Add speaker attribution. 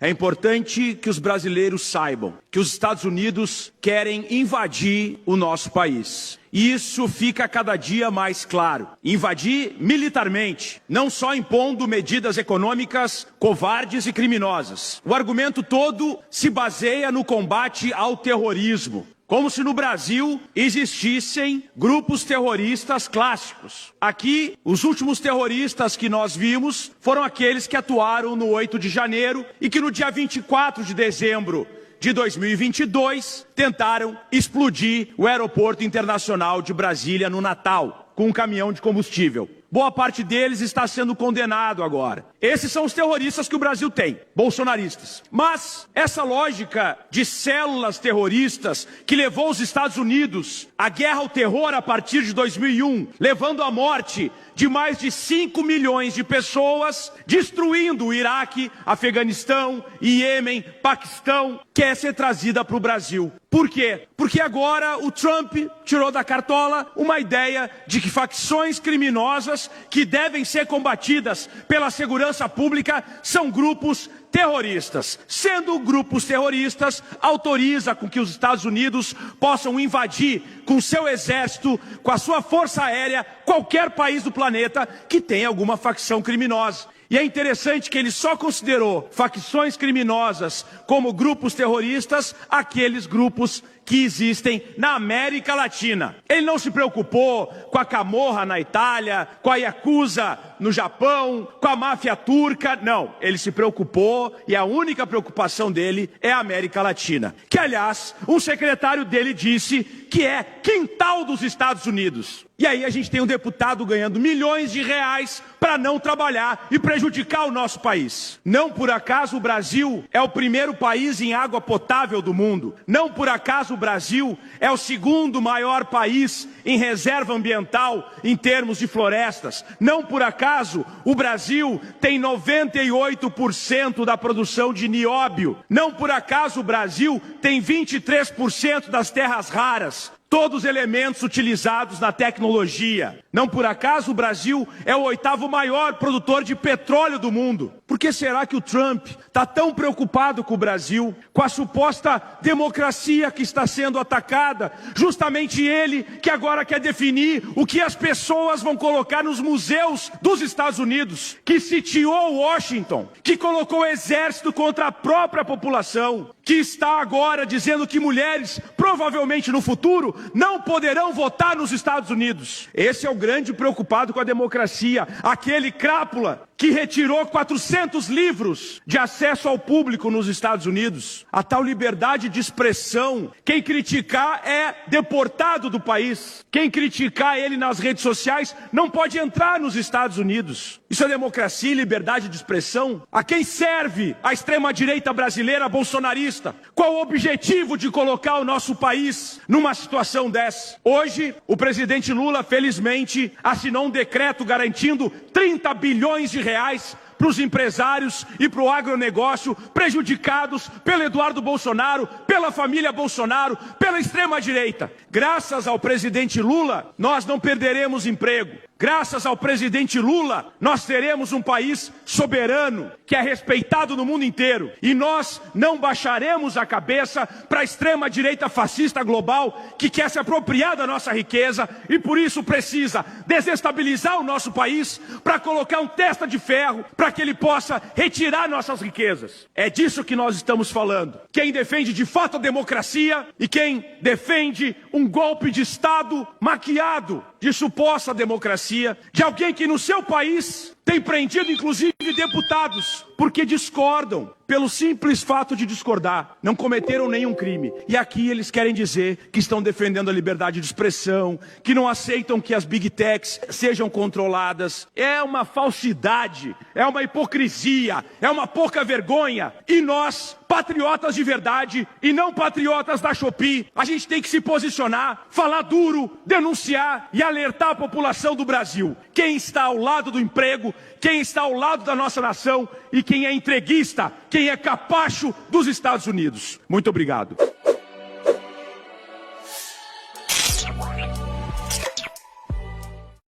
Speaker 1: É importante que os brasileiros saibam que os Estados Unidos querem invadir o nosso país. E isso fica cada dia mais claro. Invadir militarmente, não só impondo medidas econômicas covardes e criminosas. O argumento todo se baseia no combate ao terrorismo. Como se no Brasil existissem grupos terroristas clássicos. Aqui, os últimos terroristas que nós vimos foram aqueles que atuaram no 8 de janeiro e que no dia 24 de dezembro de 2022 tentaram explodir o Aeroporto Internacional de Brasília no Natal, com um caminhão de combustível. Boa parte deles está sendo condenado agora. Esses são os terroristas que o Brasil tem, bolsonaristas. Mas essa lógica de células terroristas que levou os Estados Unidos à guerra ao terror a partir de 2001, levando à morte de mais de 5 milhões de pessoas, destruindo o Iraque, Afeganistão, Iêmen, Paquistão, quer ser trazida para o Brasil. Por quê? Porque agora o Trump tirou da cartola uma ideia de que facções criminosas que devem ser combatidas pela segurança pública são grupos terroristas. Sendo grupos terroristas, autoriza com que os Estados Unidos possam invadir com seu exército, com a sua força aérea, qualquer país do planeta que tenha alguma facção criminosa. E é interessante que ele só considerou facções criminosas como grupos terroristas aqueles grupos que existem na América Latina. Ele não se preocupou com a Camorra na Itália, com a Yakuza no Japão, com a máfia turca, não. Ele se preocupou e a única preocupação dele é a América Latina. Que, aliás, um secretário dele disse que é quintal dos Estados Unidos. E aí a gente tem um deputado ganhando milhões de reais para não trabalhar e prejudicar o nosso país. Não por acaso o Brasil é o primeiro país em água potável do mundo. Não por acaso o Brasil é o segundo maior país em reserva ambiental em termos de florestas. Não por acaso o Brasil tem 98% da produção de nióbio. Não por acaso o Brasil tem 23% das terras raras. Todos elementos utilizados na tecnologia. Não por acaso o Brasil é o 8º maior produtor de petróleo do mundo. Por que será que o Trump está tão preocupado com o Brasil, com a suposta democracia que está sendo atacada? Justamente ele que agora quer definir o que as pessoas vão colocar nos museus dos Estados Unidos, que sitiou Washington, que colocou o exército contra a própria população, que está agora dizendo que mulheres, provavelmente no futuro, não poderão votar nos Estados Unidos. Esse é o grande preocupado com a democracia, aquele crápula que retirou 400 livros de acesso ao público nos Estados Unidos. A tal liberdade de expressão, quem criticar é deportado do país. Quem criticar ele nas redes sociais não pode entrar nos Estados Unidos. Isso é democracia e liberdade de expressão? A quem serve a extrema-direita brasileira bolsonarista? Qual o objetivo de colocar o nosso país numa situação dessa? Hoje, o presidente Lula, felizmente, assinou um decreto garantindo 30 bilhões de reais para os empresários e para o agronegócio prejudicados pelo Eduardo Bolsonaro, pela família Bolsonaro, pela extrema-direita. Graças ao presidente Lula, nós não perderemos emprego. Graças ao presidente Lula, nós teremos um país soberano, que é respeitado no mundo inteiro. E nós não baixaremos a cabeça para a extrema-direita fascista global, que quer se apropriar da nossa riqueza e por isso precisa desestabilizar o nosso país para colocar um testa de ferro para que ele possa retirar nossas riquezas. É disso que nós estamos falando. Quem defende de fato a democracia e quem defende um golpe de Estado maquiado de suposta democracia, de alguém que no seu país tem prendido inclusive deputados porque discordam, pelo simples fato de discordar, não cometeram nenhum crime. E aqui eles querem dizer que estão defendendo a liberdade de expressão, que não aceitam que as big techs sejam controladas. É uma falsidade, é uma hipocrisia, é uma pouca vergonha. E nós, patriotas de verdade e não patriotas da Shopee, a gente tem que se posicionar, falar duro, denunciar e alertar a população do Brasil. Quem está ao lado do emprego, quem está ao lado da nossa nação e quem é entreguista, quem é capacho dos Estados Unidos. Muito obrigado.